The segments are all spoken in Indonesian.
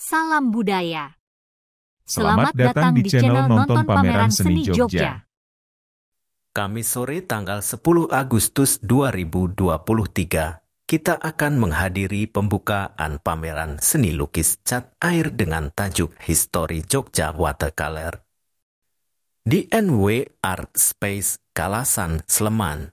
Salam budaya. Selamat datang di channel Nonton Pameran Seni Jogja. Kamis sore tanggal 10 Agustus 2023, kita akan menghadiri pembukaan pameran seni lukis cat air dengan tajuk History Jogja Watercolor di NW Art Space Kalasan, Sleman.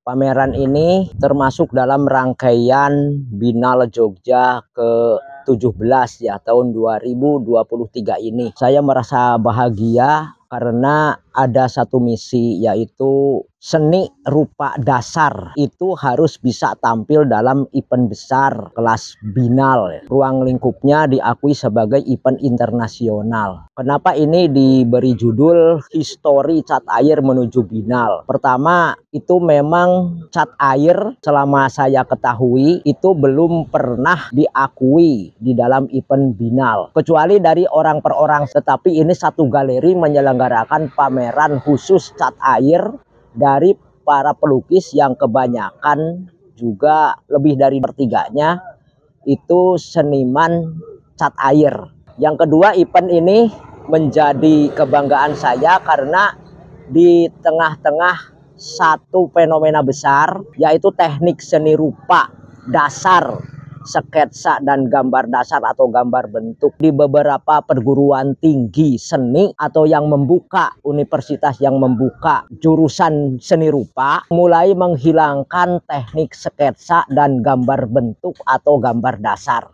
Pameran ini termasuk dalam rangkaian Biennale Jogja ke-17 ya, tahun 2023 ini. Saya merasa bahagia karena ada satu misi, yaitu seni rupa dasar itu harus bisa tampil dalam event besar kelas Biennale. Ruang lingkupnya diakui sebagai event internasional. Kenapa ini diberi judul History Cat Air Menuju Biennale? Pertama, itu memang cat air selama saya ketahui itu belum pernah diakui di dalam event Biennale, kecuali dari orang per orang. Tetapi ini satu galeri menyelenggarakan pameran khusus cat air dari para pelukis yang kebanyakan juga lebih dari pertiganya itu seniman cat air. Yang kedua, event ini menjadi kebanggaan saya karena di tengah-tengah satu fenomena besar, yaitu teknik seni rupa dasar, sketsa dan gambar dasar atau gambar bentuk di beberapa perguruan tinggi seni atau yang membuka universitas yang membuka jurusan seni rupa mulai menghilangkan teknik sketsa dan gambar bentuk atau gambar dasar.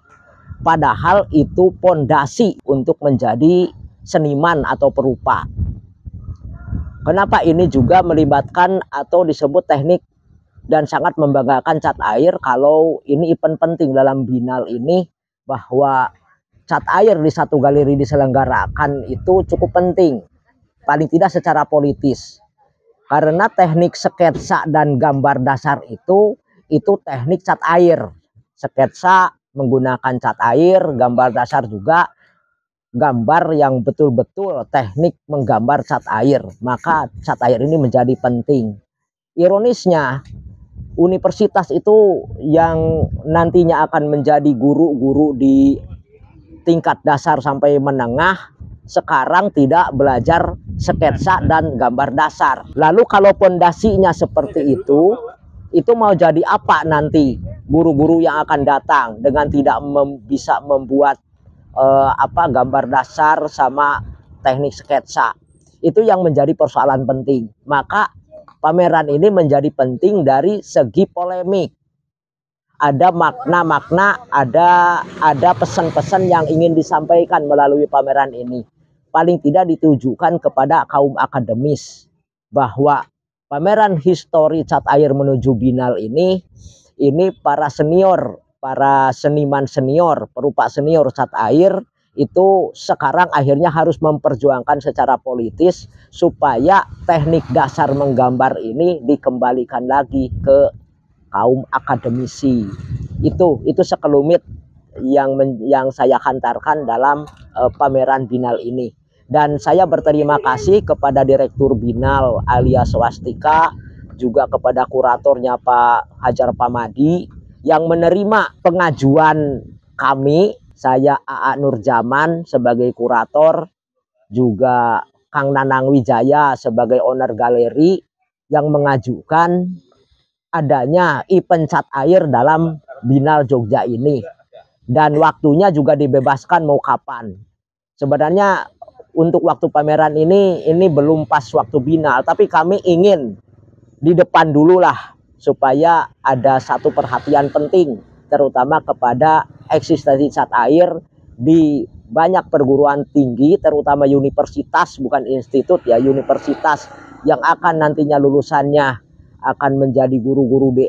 Padahal itu pondasi untuk menjadi seniman atau perupa. Kenapa ini juga melibatkan atau disebut teknik dan sangat membanggakan cat air? Kalau ini event penting dalam Biennale ini, bahwa cat air di satu galeri diselenggarakan itu cukup penting, paling tidak secara politis, karena teknik sketsa dan gambar dasar itu teknik cat air. Sketsa menggunakan cat air, gambar dasar juga gambar yang betul-betul teknik menggambar cat air. Maka cat air ini menjadi penting. Ironisnya, universitas itu yang nantinya akan menjadi guru-guru di tingkat dasar sampai menengah sekarang tidak belajar sketsa dan gambar dasar. Lalu kalau pondasinya seperti itu mau jadi apa nanti guru-guru yang akan datang dengan tidak bisa membuat gambar dasar sama teknik sketsa? Itu yang menjadi persoalan penting. Maka pameran ini menjadi penting dari segi polemik. Ada makna-makna, ada pesan-pesan yang ingin disampaikan melalui pameran ini. Paling tidak ditujukan kepada kaum akademis bahwa pameran History Cat Air Menuju Biennale ini para senior, para seniman senior, perupa senior cat air itu sekarang akhirnya harus memperjuangkan secara politis supaya teknik dasar menggambar ini dikembalikan lagi ke kaum akademisi. Itu sekelumit yang saya hantarkan dalam pameran Biennale ini. Dan saya berterima kasih kepada Direktur Biennale Alia Swastika, juga kepada kuratornya Pak Hajar Pamadi yang menerima pengajuan kami. Saya AA Nurjaman sebagai kurator, juga Kang Nanang Wijaya sebagai owner galeri yang mengajukan adanya event cat air dalam Biennale Jogja ini. Dan waktunya juga dibebaskan mau kapan. Sebenarnya untuk waktu pameran ini belum pas waktu Biennale, tapi kami ingin di depan dulu lah supaya ada satu perhatian penting terutama kepada eksistensi cat air di banyak perguruan tinggi, terutama universitas, bukan institut ya, universitas yang akan nantinya lulusannya akan menjadi guru-guru di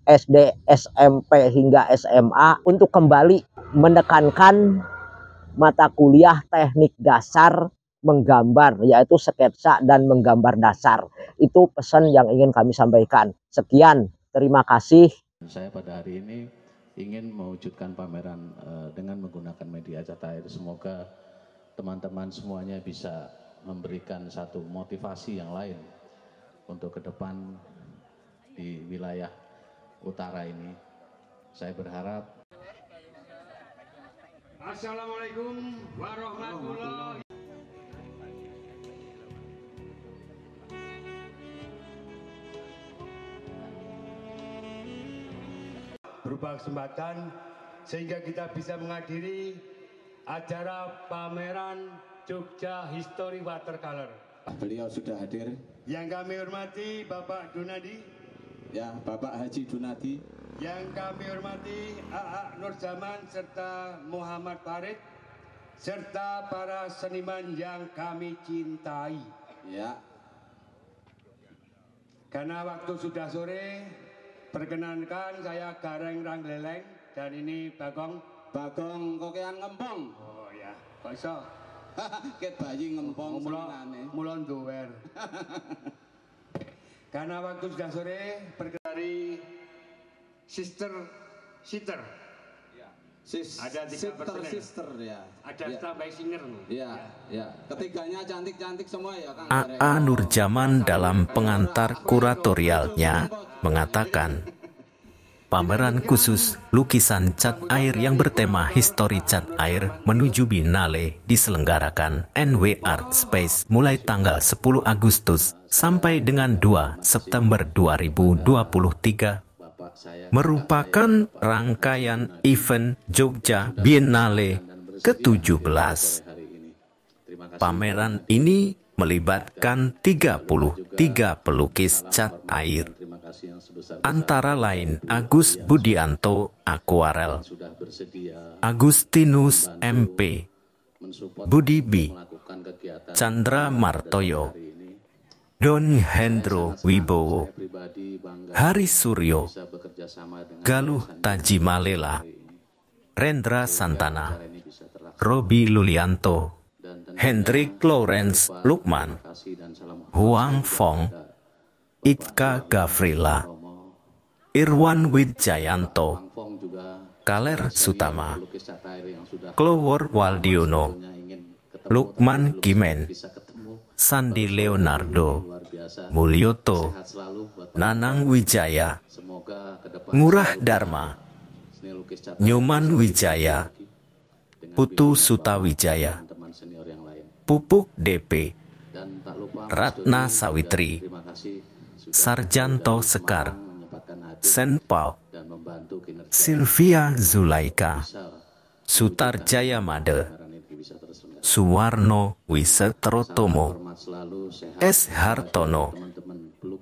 SD, SMP hingga SMA, untuk kembali menekankan mata kuliah teknik dasar menggambar, yaitu sketsa dan menggambar dasar. Itu pesan yang ingin kami sampaikan. Sekian, terima kasih. Saya pada hari ini ingin mewujudkan pameran dengan menggunakan media cat air. Semoga teman-teman semuanya bisa memberikan satu motivasi yang lain untuk ke depan di wilayah utara ini. Saya berharap Assalamualaikum warahmatullahi. Berupa kesempatan sehingga kita bisa menghadiri acara pameran Jogja History Watercolor. Beliau sudah hadir. Yang kami hormati Bapak Dunadi. Ya, Bapak Haji Dunadi. Yang kami hormati AA Nurjaman serta Muhammad Farid serta para seniman yang kami cintai. Ya. Karena waktu sudah sore, perkenankan saya Gareng Rangleleng dan ini Bagong. Bagong kokean ngempong. Oh ya, kok iso? Ket bayi ngempong senengane. Mulon duwer. Karena waktu sudah sore, perkenalkan dari sister. Ada 3 sister ya. Ada tambah singer. Ya. Ketiganya cantik-cantik semua ya, Kang. AA Nurjaman dalam pengantar kuratorialnya mengatakan, pameran khusus lukisan cat air yang bertema History Cat Air menuju Biennale diselenggarakan NW Art Space mulai tanggal 10 Agustus sampai dengan 2 September 2023. Merupakan rangkaian event Jogja Biennale ke-17. Pameran ini melibatkan 33 pelukis cat air, antara lain Agus Budianto Akuarel, Agustinus MP, Budi B, Chandra Martoyo, Don Hendro Wibowo, Hari Suryo, Galuh Tajimalela, Rendra Santana, Robi Lulianto, Hendrik Lawrence Lukman, Huang Fong, Ika Gavrila, Irwan Widjayanto, Kaler Sutama, Klowor Waldiono, Lukman Kimen, Sandi Leonardo, Mulyoto, Nanang Wijaya, Ngurah Dharma, Nyoman Wijaya, Putu Sutawijaya, Pupuk DP, Ratna Sawitri, Sarjanto Sekar, Senpau, Sylvia Zulaika, Sutarjaya Made, Suwarno Wisetrotomo, S. Hartono,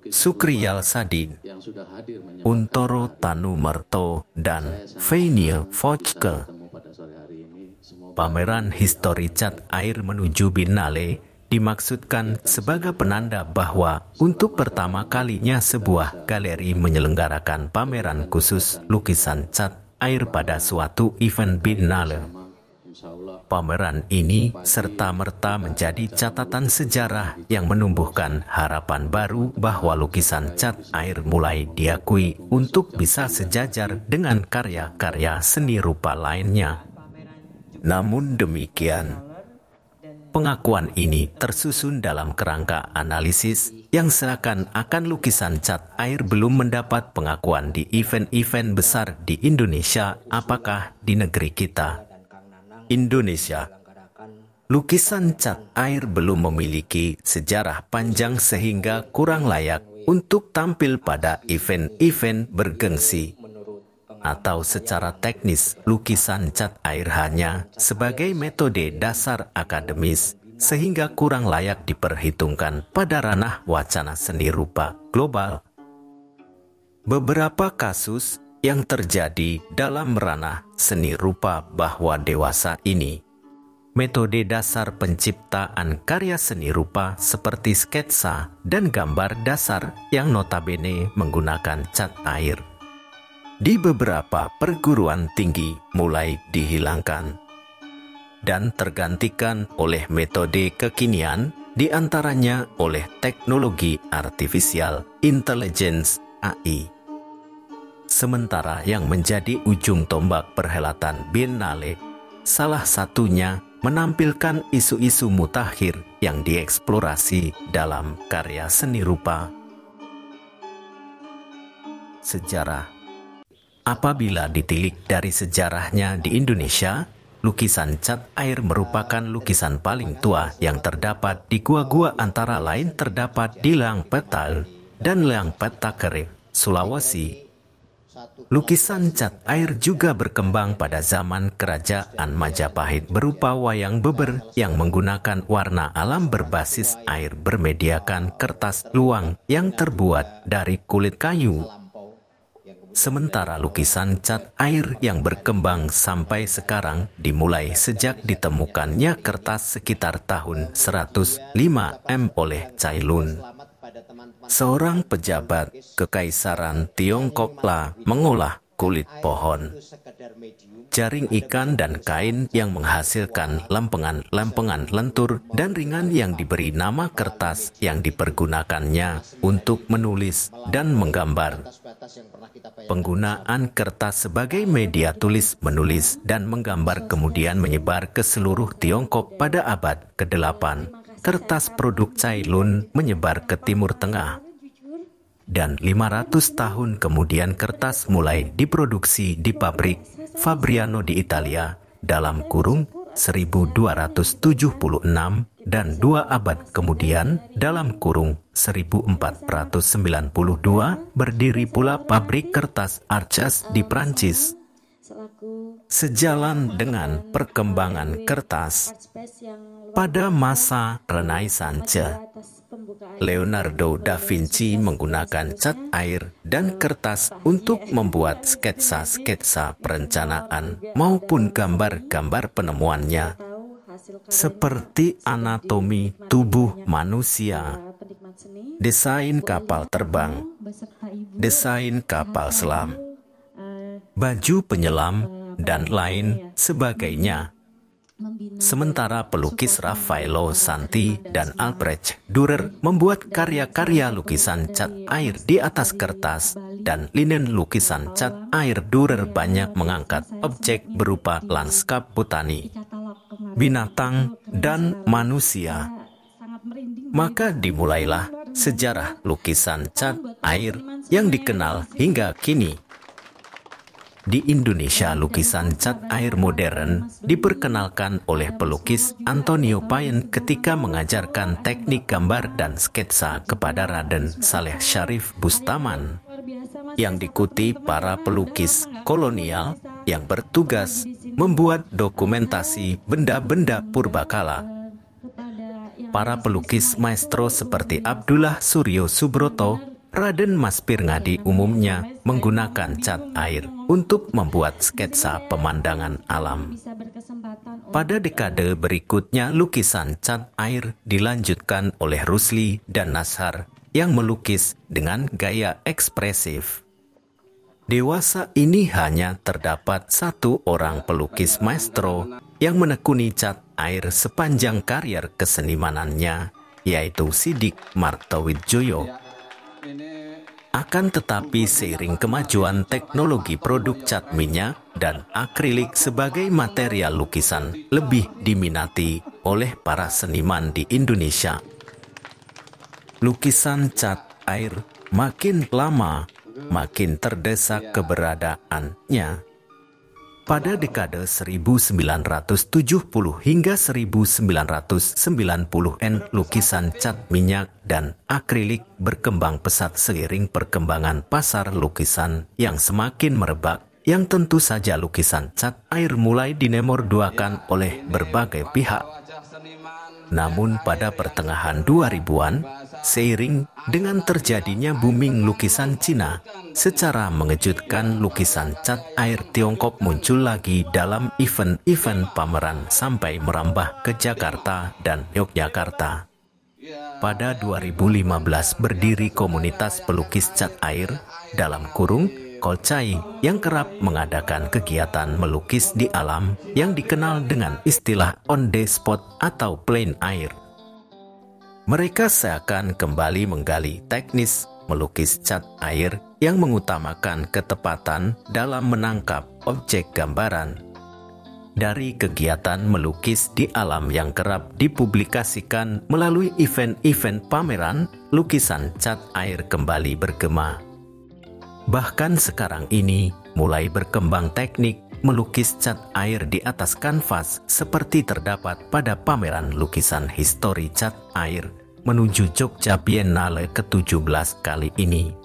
Sukriyal Sadin, Untoro Tanumerto, dan Venia Fojke. Pameran History Cat Air menuju Biennale dimaksudkan sebagai penanda bahwa untuk pertama kalinya sebuah galeri menyelenggarakan pameran khusus lukisan cat air pada suatu event Biennale. Pameran ini serta-merta menjadi catatan sejarah yang menumbuhkan harapan baru bahwa lukisan cat air mulai diakui untuk bisa sejajar dengan karya-karya seni rupa lainnya. Namun demikian, pengakuan ini tersusun dalam kerangka analisis yang seakan-akan lukisan cat air belum mendapat pengakuan di event-event besar di Indonesia. Apakah di negeri kita, Indonesia, lukisan cat air belum memiliki sejarah panjang sehingga kurang layak untuk tampil pada event-event bergengsi? Atau secara teknis, lukisan cat air hanya sebagai metode dasar akademis sehingga kurang layak diperhitungkan pada ranah wacana seni rupa global? Beberapa kasus yang terjadi dalam ranah seni rupa bahwa dewasa ini, metode dasar penciptaan karya seni rupa seperti sketsa dan gambar dasar yang notabene menggunakan cat air, di beberapa perguruan tinggi mulai dihilangkan dan tergantikan oleh metode kekinian, di antaranya oleh teknologi artificial intelligence AI. Sementara yang menjadi ujung tombak perhelatan Biennale, salah satunya menampilkan isu-isu mutakhir yang dieksplorasi dalam karya seni rupa. Sejarah. Apabila ditilik dari sejarahnya di Indonesia, lukisan cat air merupakan lukisan paling tua yang terdapat di gua-gua, antara lain terdapat di Leang Petal dan Leang Petakere, Sulawesi. Lukisan cat air juga berkembang pada zaman Kerajaan Majapahit berupa wayang beber yang menggunakan warna alam berbasis air bermediakan kertas luang yang terbuat dari kulit kayu. Sementara lukisan cat air yang berkembang sampai sekarang dimulai sejak ditemukannya kertas sekitar tahun 105 oleh Cai Lun, seorang pejabat Kekaisaran Tiongkok mengolah kulit pohon, jaring ikan dan kain yang menghasilkan lempengan-lempengan lentur dan ringan yang diberi nama kertas yang dipergunakannya untuk menulis dan menggambar. Penggunaan kertas sebagai media tulis, menulis, dan menggambar kemudian menyebar ke seluruh Tiongkok pada abad ke-8. Kertas produk Cai Lun menyebar ke Timur Tengah. Dan 500 tahun kemudian kertas mulai diproduksi di pabrik Fabriano di Italia dalam kurung 1276, dan 2 abad kemudian dalam kurung 1492 berdiri pula pabrik kertas Arches di Prancis. Sejalan dengan perkembangan kertas pada masa Renaissance, Leonardo da Vinci menggunakan cat air dan kertas untuk membuat sketsa-sketsa perencanaan maupun gambar-gambar penemuannya, seperti anatomi tubuh manusia, desain kapal terbang, desain kapal selam, baju penyelam, dan lain sebagainya. Sementara pelukis Raffaello Santi dan Albrecht Dürer membuat karya-karya lukisan cat air di atas kertas dan linen. Lukisan cat air Dürer banyak mengangkat objek berupa lanskap botani, binatang, dan manusia. Maka dimulailah sejarah lukisan cat air yang dikenal hingga kini. Di Indonesia, lukisan cat air modern diperkenalkan oleh pelukis Antonio Payen ketika mengajarkan teknik gambar dan sketsa kepada Raden Saleh Syarif Bustaman, yang diikuti para pelukis kolonial yang bertugas membuat dokumentasi benda-benda purbakala. Para pelukis maestro seperti Abdullah Suryo Subroto, Raden Mas Pirngadi umumnya menggunakan cat air untuk membuat sketsa pemandangan alam. Pada dekade berikutnya, lukisan cat air dilanjutkan oleh Rusli dan Nashar yang melukis dengan gaya ekspresif. Dewasa ini hanya terdapat 1 orang pelukis maestro yang menekuni cat air sepanjang karier kesenimanannya, yaitu Sidik Martowidjoyo. Akan tetapi seiring kemajuan teknologi, produk cat minyak dan akrilik sebagai material lukisan lebih diminati oleh para seniman di Indonesia. Lukisan cat air makin lama makin terdesak keberadaannya. Pada dekade 1970 hingga 1990-an, lukisan cat minyak dan akrilik berkembang pesat seiring perkembangan pasar lukisan yang semakin merebak, yang tentu saja lukisan cat air mulai dinomorduakan oleh berbagai pihak. Namun pada pertengahan 2000-an, seiring dengan terjadinya booming lukisan Cina, secara mengejutkan lukisan cat air Tiongkok muncul lagi dalam event-event pameran sampai merambah ke Jakarta dan Yogyakarta. Pada 2015 berdiri komunitas pelukis cat air dalam kurung Kolcai yang kerap mengadakan kegiatan melukis di alam yang dikenal dengan istilah on the spot atau plein air. Mereka seakan kembali menggali teknis melukis cat air yang mengutamakan ketepatan dalam menangkap objek gambaran. Dari kegiatan melukis di alam yang kerap dipublikasikan melalui event-event pameran, lukisan cat air kembali bergema. Bahkan sekarang ini mulai berkembang teknik melukis cat air di atas kanvas seperti terdapat pada pameran lukisan histori cat air menuju Jogja Biennale ke-17 kali ini.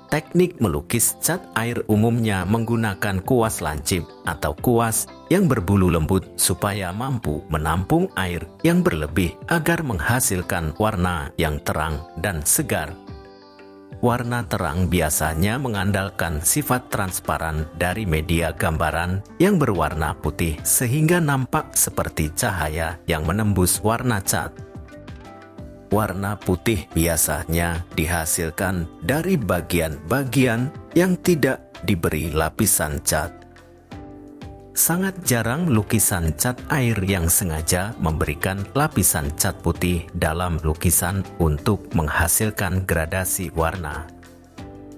Teknik melukis cat air umumnya menggunakan kuas lancip atau kuas yang berbulu lembut supaya mampu menampung air yang berlebih agar menghasilkan warna yang terang dan segar. Warna terang biasanya mengandalkan sifat transparan dari media gambaran yang berwarna putih sehingga nampak seperti cahaya yang menembus warna cat. Warna putih biasanya dihasilkan dari bagian-bagian yang tidak diberi lapisan cat. Sangat jarang lukisan cat air yang sengaja memberikan lapisan cat putih dalam lukisan untuk menghasilkan gradasi warna.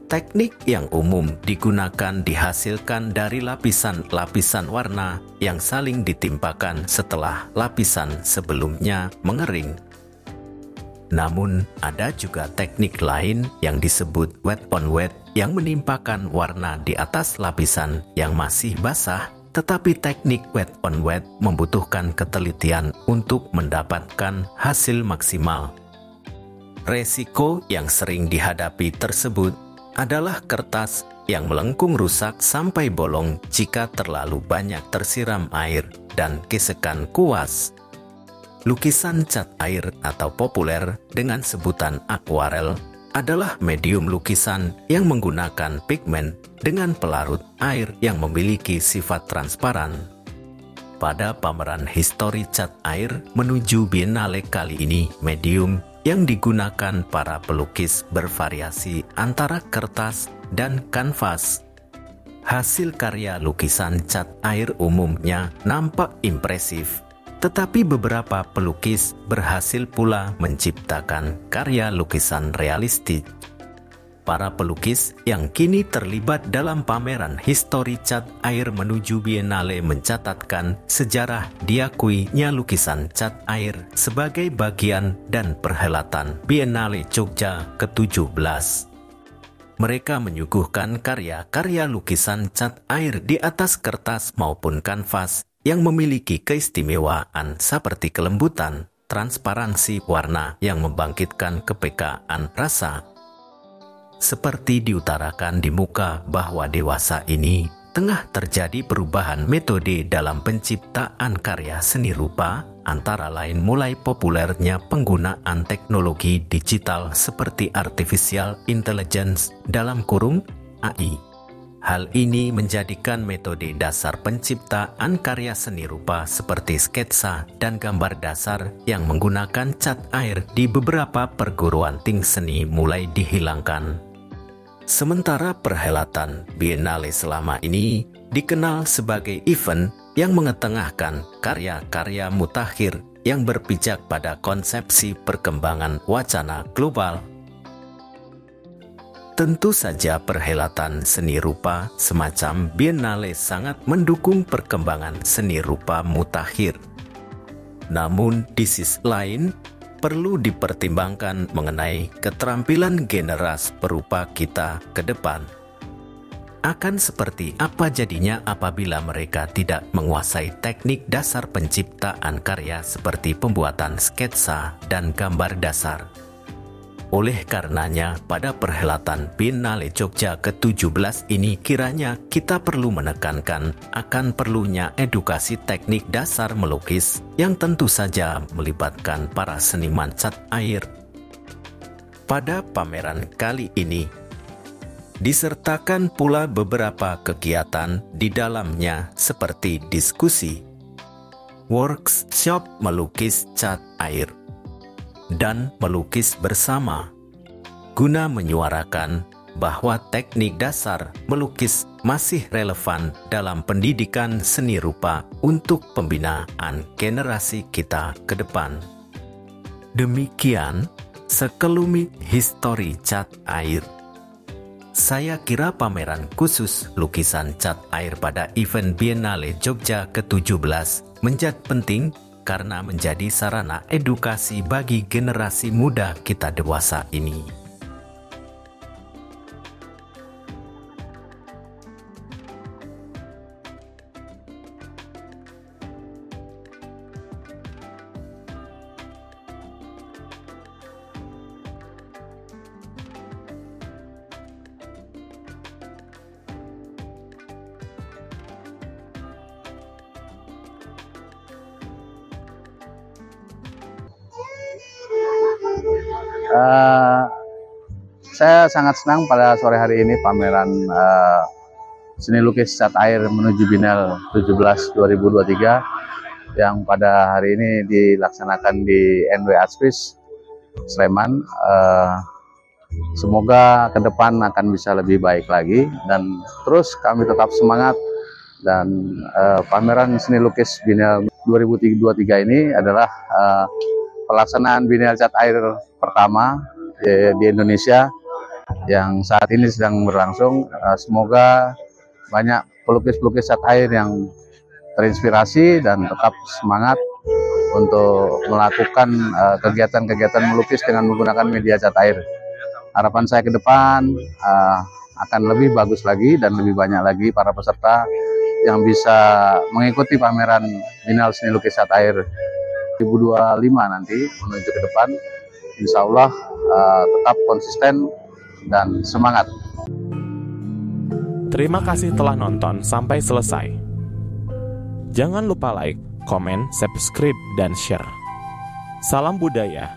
Teknik yang umum digunakan dihasilkan dari lapisan-lapisan warna yang saling ditimpakan setelah lapisan sebelumnya mengering. Namun, ada juga teknik lain yang disebut wet on wet yang menimpakan warna di atas lapisan yang masih basah, tetapi teknik wet on wet membutuhkan ketelitian untuk mendapatkan hasil maksimal. Resiko yang sering dihadapi tersebut adalah kertas yang melengkung rusak sampai bolong jika terlalu banyak tersiram air dan gesekan kuas. Lukisan cat air atau populer dengan sebutan akuarel adalah medium lukisan yang menggunakan pigmen dengan pelarut air yang memiliki sifat transparan. Pada pameran histori cat air menuju Biennale kali ini, medium yang digunakan para pelukis bervariasi antara kertas dan kanvas. Hasil karya lukisan cat air umumnya nampak impresif, tetapi beberapa pelukis berhasil pula menciptakan karya lukisan realistik. Para pelukis yang kini terlibat dalam pameran histori cat air menuju Biennale mencatatkan sejarah diakuinya lukisan cat air sebagai bagian dan perhelatan Biennale Jogja ke-17. Mereka menyuguhkan karya-karya lukisan cat air di atas kertas maupun kanvas yang memiliki keistimewaan seperti kelembutan, transparansi warna yang membangkitkan kepekaan rasa. Seperti diutarakan di muka bahwa dewasa ini tengah terjadi perubahan metode dalam penciptaan karya seni rupa, antara lain mulai populernya penggunaan teknologi digital seperti Artificial Intelligence (AI). Hal ini menjadikan metode dasar penciptaan karya seni rupa seperti sketsa dan gambar dasar yang menggunakan cat air di beberapa perguruan tinggi seni mulai dihilangkan. Sementara perhelatan Biennale selama ini dikenal sebagai event yang mengetengahkan karya-karya mutakhir yang berpijak pada konsepsi perkembangan wacana global. Tentu saja perhelatan seni rupa semacam Biennale sangat mendukung perkembangan seni rupa mutakhir. Namun di sisi lain, perlu dipertimbangkan mengenai keterampilan generasi perupa kita ke depan. Akan seperti apa jadinya apabila mereka tidak menguasai teknik dasar penciptaan karya seperti pembuatan sketsa dan gambar dasar. Oleh karenanya, pada perhelatan Biennale Jogja ke-17 ini kiranya kita perlu menekankan akan perlunya edukasi teknik dasar melukis yang tentu saja melibatkan para seniman cat air. Pada pameran kali ini, disertakan pula beberapa kegiatan di dalamnya seperti diskusi, workshop melukis cat air, dan melukis bersama, guna menyuarakan bahwa teknik dasar melukis masih relevan dalam pendidikan seni rupa untuk pembinaan generasi kita ke depan. Demikian sekelumit histori cat air. Saya kira pameran khusus lukisan cat air pada event Biennale Jogja ke-17 menjadi penting karena menjadi sarana edukasi bagi generasi muda kita dewasa ini. Saya sangat senang pada sore hari ini pameran seni lukis cat air menuju Binal 17 2023 yang pada hari ini dilaksanakan di NW Artspace Sleman. Semoga ke depan akan bisa lebih baik lagi dan terus kami tetap semangat, dan pameran seni lukis Binal 2023 ini adalah pelaksanaan Binal cat air pertama di Indonesia yang saat ini sedang berlangsung. Semoga banyak pelukis-pelukis cat air yang terinspirasi dan tetap semangat untuk melakukan kegiatan-kegiatan melukis dengan menggunakan media cat air. Harapan saya ke depan akan lebih bagus lagi dan lebih banyak lagi para peserta yang bisa mengikuti pameran Binal Seni Lukis Cat Air 2025 nanti menuju ke depan. Insya Allah tetap konsisten dan semangat. Terima kasih telah nonton sampai selesai. Jangan lupa like, komen, subscribe, dan share. Salam budaya.